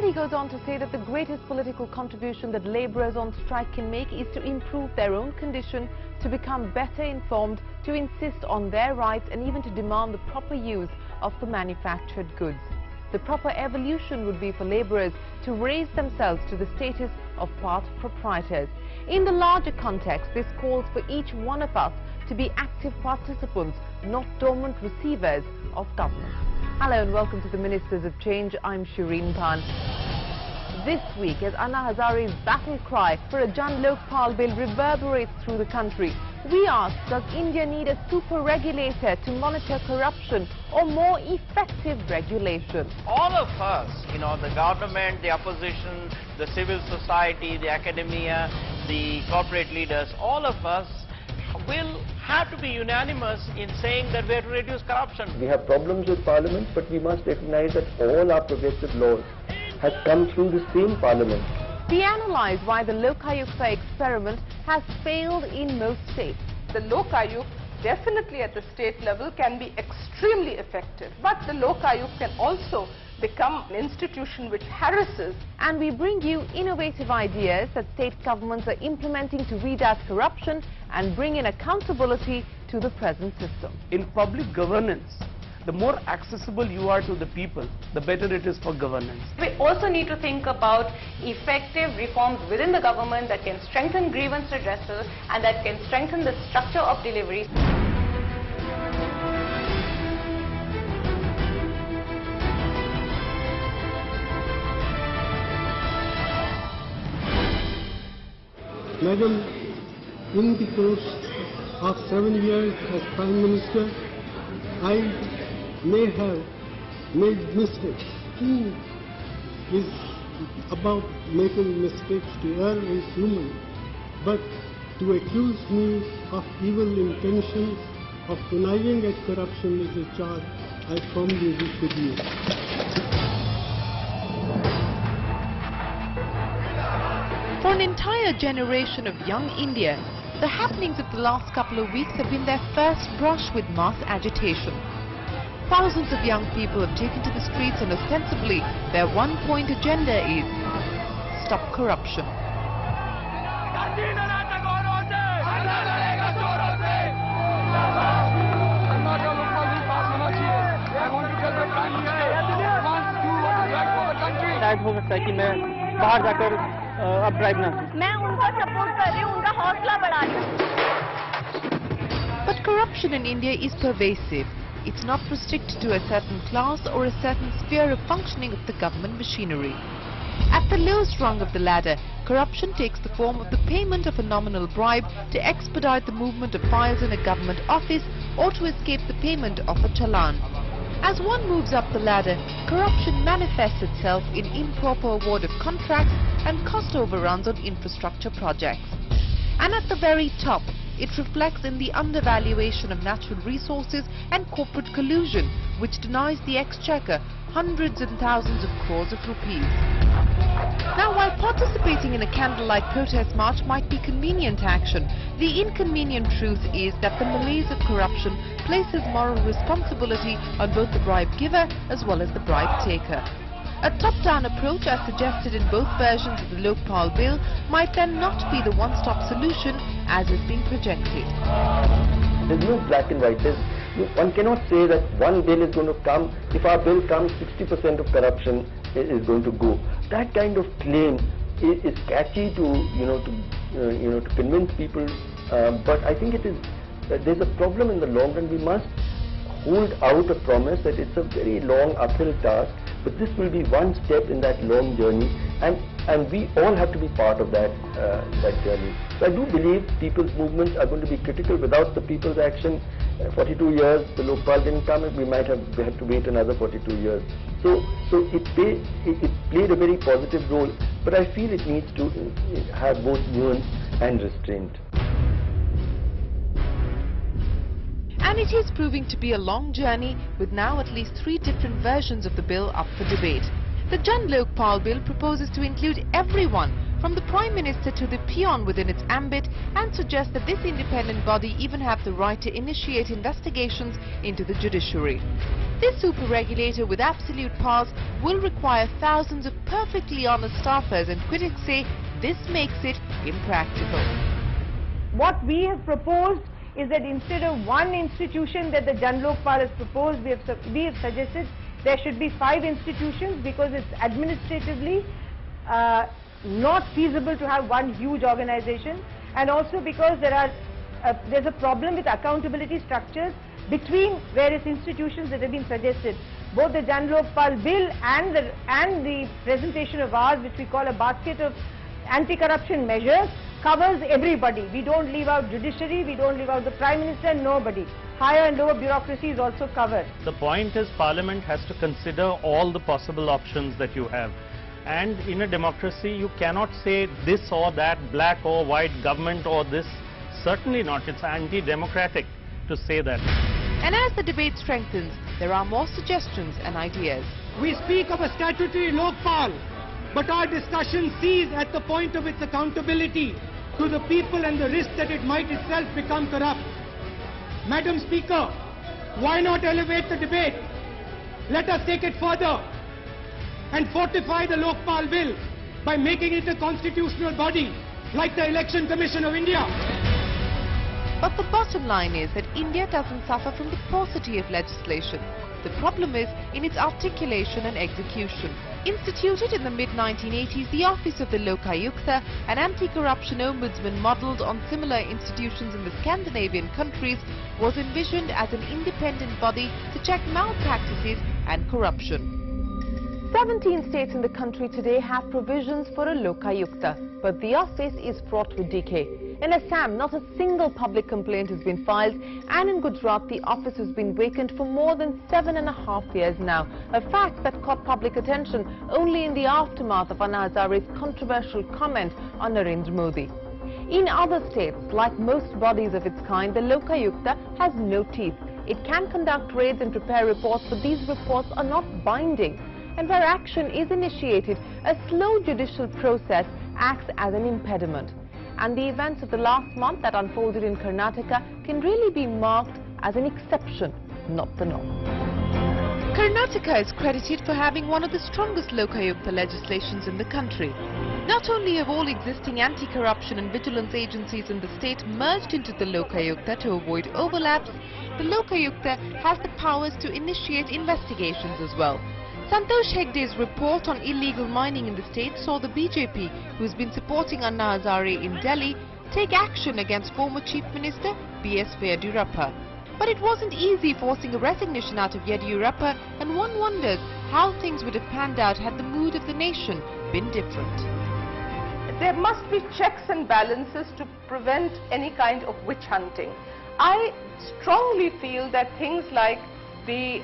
he goes on to say that the greatest political contribution that labourers on strike can make is to improve their own condition, to become better informed, to insist on their rights and even to demand the proper use of the manufactured goods. The proper evolution would be for labourers to raise themselves to the status of part proprietors. In the larger context, this calls for each one of us to be active participants, not dormant receivers of government. Hello and welcome to the Ministers of Change. I'm Shireen Khan. This week, as Anna Hazare's battle cry for a Jan Lokpal bill reverberates through the country, we ask, does India need a super regulator to monitor corruption or more effective regulation? All of us, the government, the opposition, the civil society, the academia, the corporate leaders, all of us will have to be unanimous in saying that we have to reduce corruption. We have problems with Parliament, but we must recognize that all our progressive laws has come through the same Parliament. We analyse why the Lokayukta experiment has failed in most states. The Lokayukta definitely at the state level can be extremely effective, but the Lokayukta can also become an institution which harasses. And we bring you innovative ideas that state governments are implementing to weed out corruption and bring in accountability to the present system. In public governance, the more accessible you are to the people, the better it is for governance. We also need to think about effective reforms within the government that can strengthen grievance redressal and that can strengthen the structure of delivery. Madam, in the course of 7 years as Prime Minister, I may have made mistakes. Who is about making mistakes? To err is human. But to accuse me of evil intentions, of conniving at corruption is a charge I firmly repudiate. For an entire generation of young India, the happenings of the last couple of weeks have been their first brush with mass agitation. Thousands of young people have taken to the streets and ostensibly their one-point agenda is stop corruption. शायद हो सकता है कि मैं बाहर जाकर अब drive ना करूं। मैं उनका सपोर्ट कर रही हूं, उनका हौसला बढ़ा रही हूं। But corruption in India is pervasive. It's not restricted to a certain class or a certain sphere of functioning of the government machinery. At the lowest rung of the ladder, corruption takes the form of the payment of a nominal bribe to expedite the movement of files in a government office or to escape the payment of a challan. As one moves up the ladder, corruption manifests itself in improper award of contracts and cost overruns on infrastructure projects. And at the very top, it reflects in the undervaluation of natural resources and corporate collusion, which denies the exchequer hundreds and thousands of crores of rupees. Now, while participating in a candlelight protest march might be convenient action, the inconvenient truth is that the malaise of corruption places moral responsibility on both the bribe giver as well as the bribe taker. A top-down approach, as suggested in both versions of the Lokpal bill, might then not be the one-stop solution as is being projected. There's no black and white. One cannot say that one bill is going to come. If our bill comes, 60% of corruption is going to go. That kind of claim is catchy to convince people. But I think there's a problem in the long run. We must hold out a promise that it's a very long uphill task. But this will be one step in that long journey, and we all have to be part of that journey. So I do believe people's movements are going to be critical. Without the people's action, 42 years, the Lokpal didn't come, and we had to wait another 42 years. So it played a very positive role, but I feel it needs to have both nuance and restraint. And it is proving to be a long journey, with now at least 3 different versions of the bill up for debate. The Jan Lokpal bill proposes to include everyone from the Prime Minister to the peon within its ambit, and suggests that this independent body even have the right to initiate investigations into the judiciary. This super regulator with absolute powers will require thousands of perfectly honest staffers, and critics say this makes it impractical. What we have proposed is that instead of one institution that the Jan Lokpal has proposed, we have suggested there should be 5 institutions, because it's administratively not feasible to have one huge organization, and also because there's a problem with accountability structures between various institutions that have been suggested. Both the Jan Lokpal bill and the presentation of ours, which we call a basket of anti-corruption measures, covers everybody. We don't leave out judiciary, we don't leave out the Prime Minister, nobody. Higher and lower bureaucracy is also covered. The point is, Parliament has to consider all the possible options that you have. And in a democracy, you cannot say this or that, black or white, government or this. Certainly not. It's anti-democratic to say that. And as the debate strengthens, there are more suggestions and ideas. We speak of a statutory Lokpal, but our discussion sees at the point of its accountability to the people and the risk that it might itself become corrupt. Madam Speaker, why not elevate the debate? Let us take it further and fortify the Lokpal bill by making it a constitutional body like the Election Commission of India. But the bottom line is that India doesn't suffer from the paucity of legislation. The problem is in its articulation and execution. Instituted in the mid-1980s, the Office of the Lokayukta, an anti-corruption ombudsman modelled on similar institutions in the Scandinavian countries, was envisioned as an independent body to check malpractices and corruption. 17 states in the country today have provisions for a Lokayukta, but the office is fraught with decay. In Assam, not a single public complaint has been filed, and in Gujarat, the office has been vacant for more than 7.5 years now, a fact that caught public attention only in the aftermath of Anna Hazare's controversial comment on Narendra Modi. In other states, like most bodies of its kind, the Lokayukta has no teeth. It can conduct raids and prepare reports, but these reports are not binding. And where action is initiated, a slow judicial process acts as an impediment. And the events of the last month that unfolded in Karnataka can really be marked as an exception, not the norm. Karnataka is credited for having one of the strongest Lokayukta legislations in the country. Not only have all existing anti-corruption and vigilance agencies in the state merged into the Lokayukta to avoid overlaps, the Lokayukta has the powers to initiate investigations as well. Santosh Hegde's report on illegal mining in the state saw the BJP, who has been supporting Anna Hazare in Delhi, take action against former Chief Minister B.S. Yediyurappa. But it wasn't easy forcing a resignation out of Yediyurappa, and one wonders how things would have panned out had the mood of the nation been different. There must be checks and balances to prevent any kind of witch hunting. I strongly feel that things like the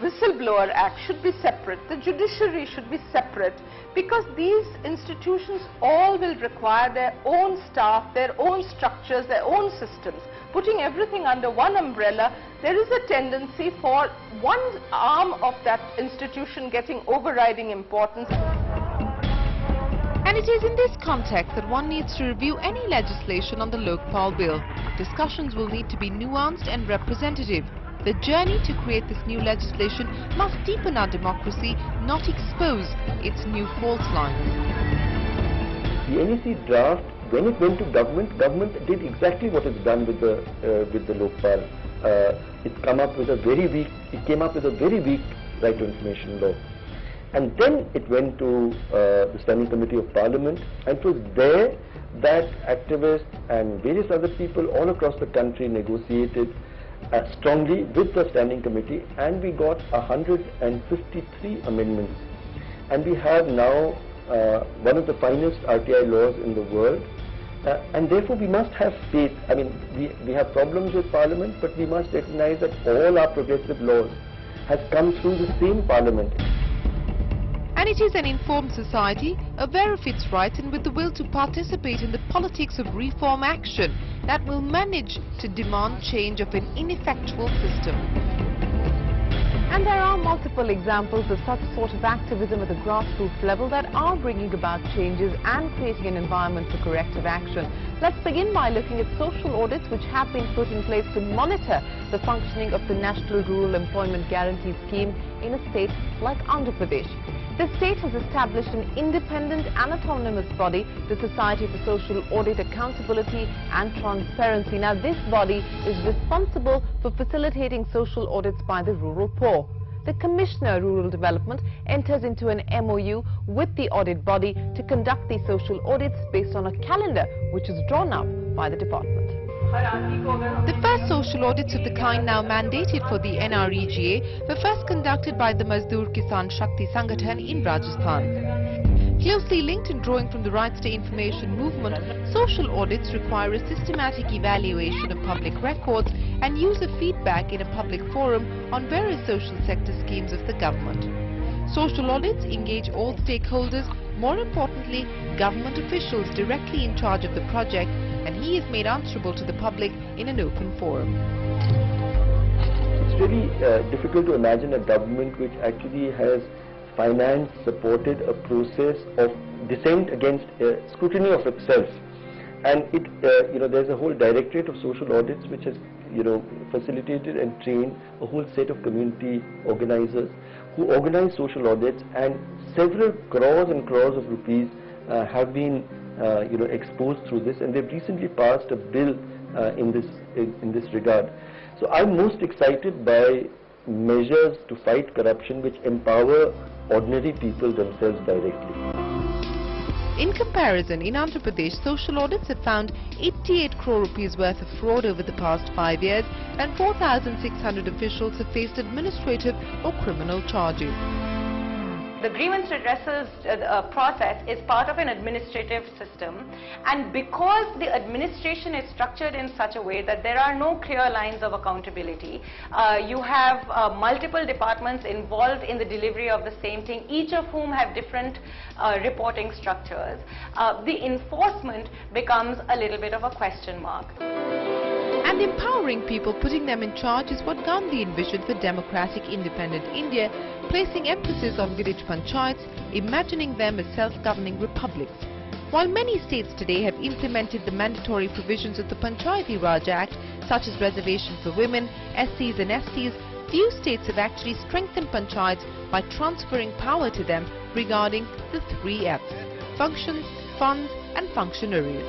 Whistleblower Act should be separate, the judiciary should be separate, because these institutions all will require their own staff, their own structures, their own systems. Putting everything under one umbrella, there is a tendency for one arm of that institution getting overriding importance. And it is in this context that one needs to review any legislation on the Lokpal bill. Discussions will need to be nuanced and representative. The journey to create this new legislation must deepen our democracy, not expose its new fault lines. The NEC draft, when it went to government did exactly what is done with the Lokpal. It came up with a very weak right to information law. And then it went to the Standing Committee of Parliament, and it was there that activists and various other people all across the country negotiated strongly with the Standing Committee, and we got 153 amendments. And we have now one of the finest RTI laws in the world, and therefore we must have faith. I mean, we have problems with Parliament, but we must recognize that all our progressive laws has come through the same Parliament. And it is an informed society, aware of its rights and with the will to participate in the politics of reform action that will manage to demand change of an ineffectual system. And there are multiple examples of such sort of activism at the grassroots level that are bringing about changes and creating an environment for corrective action. Let's begin by looking at social audits which have been put in place to monitor the functioning of the National Rural Employment Guarantee Scheme in a state like Andhra Pradesh. The state has established an independent and autonomous body, the Society for Social Audit Accountability and Transparency. Now, this body is responsible for facilitating social audits by the rural poor. The Commissioner Rural Development enters into an MOU with the audit body to conduct these social audits based on a calendar which is drawn up by the department. The first social audits of the kind now mandated for the NREGA were first conducted by the Mazdoor Kisan Shakti Sangathan in Rajasthan. Closely linked and drawing from the Rights to Information movement, social audits require a systematic evaluation of public records and user feedback in a public forum on various social sector schemes of the government. Social audits engage all stakeholders, more importantly, government officials directly in charge of the project, and he is made answerable to the public in an open forum. It's really difficult to imagine a government which actually has financed, supported a process of dissent against scrutiny of itself. And there's a whole directorate of social audits which has, facilitated and trained a whole set of community organizers who organize social audits, and several crores and crores of rupees have been exposed through this, and they've recently passed a bill in this regard. So I'm most excited by measures to fight corruption which empower ordinary people themselves directly. In comparison, in Andhra Pradesh, social audits have found 88 crore rupees worth of fraud over the past 5 years, and 4,600 officials have faced administrative or criminal charges. The grievance redressal process is part of an administrative system, and because the administration is structured in such a way that there are no clear lines of accountability, you have multiple departments involved in the delivery of the same thing, each of whom have different reporting structures. The enforcement becomes a little bit of a question mark. And empowering people, putting them in charge, is what Gandhi envisioned for democratic independent India, placing emphasis on village panchayats, imagining them as self-governing republics. While many states today have implemented the mandatory provisions of the Panchayati Raj Act, such as reservation for women, SCs and STs, few states have actually strengthened panchayats by transferring power to them regarding the 3 F's: functions, funds and functionaries.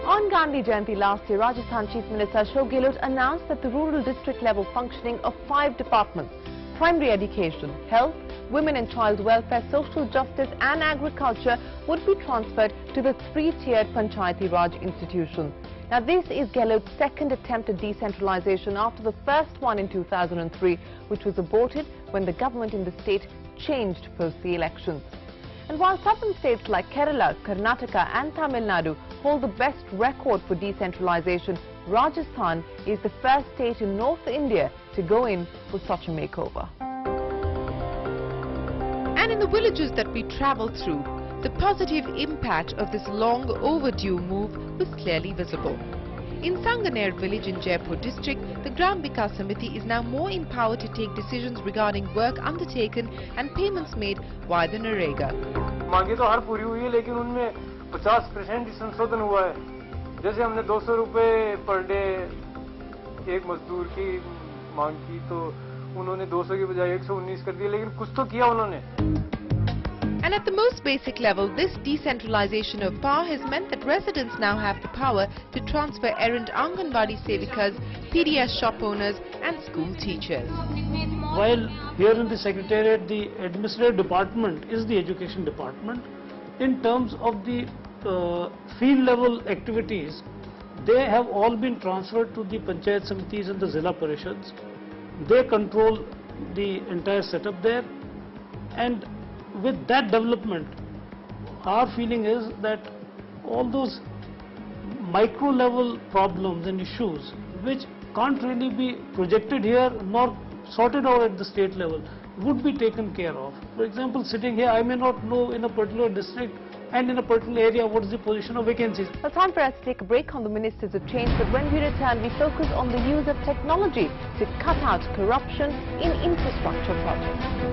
On Gandhi Jayanti last year, Rajasthan Chief Minister Ashok Gehlot announced that the rural district level functioning of 5 departments: primary education, health, women and child welfare, social justice and agriculture would be transferred to the 3-tiered Panchayati Raj institution. Now, this is Gehlot's second attempt at decentralization after the first one in 2003, which was aborted when the government in the state changed post the elections. And while southern states like Kerala, Karnataka and Tamil Nadu hold the best record for decentralization, Rajasthan is the first state in North India to go in for such a makeover. And in the villages that we travelled through, the positive impact of this long overdue move was clearly visible. In Sanganer village in Jaipur district, the Gram Vikas Samiti is now more empowered to take decisions regarding work undertaken and payments made via the NREGA. मांगे तो हर पूरी हुई है, लेकिन उनमें 50% ही संशोधन हुआ है. जैसे हमने 200 रुपए पर डे एक मजदूर की मांग की, तो उन्होंने 200 की बजाय 119 कर दिया, लेकिन कुछ तो किया उन्होंने. And at the most basic level, this decentralization of power has meant that residents now have the power to transfer errant Anganwadi Sevikas, PDS shop owners and school teachers. While here in the Secretariat, the administrative department is the education department, in terms of the field level activities, they have all been transferred to the Panchayat Samitis and the Zilla Parishads. They control the entire setup there, and with that development, our feeling is that all those micro level problems and issues which can't really be projected here nor sorted out at the state level would be taken care of. For example, sitting here, I may not know in a particular district and in a particular area what is the position of vacancies. Well, time for us to take a break on the Ministers of Change, but when we return, we focus on the use of technology to cut out corruption in infrastructure projects.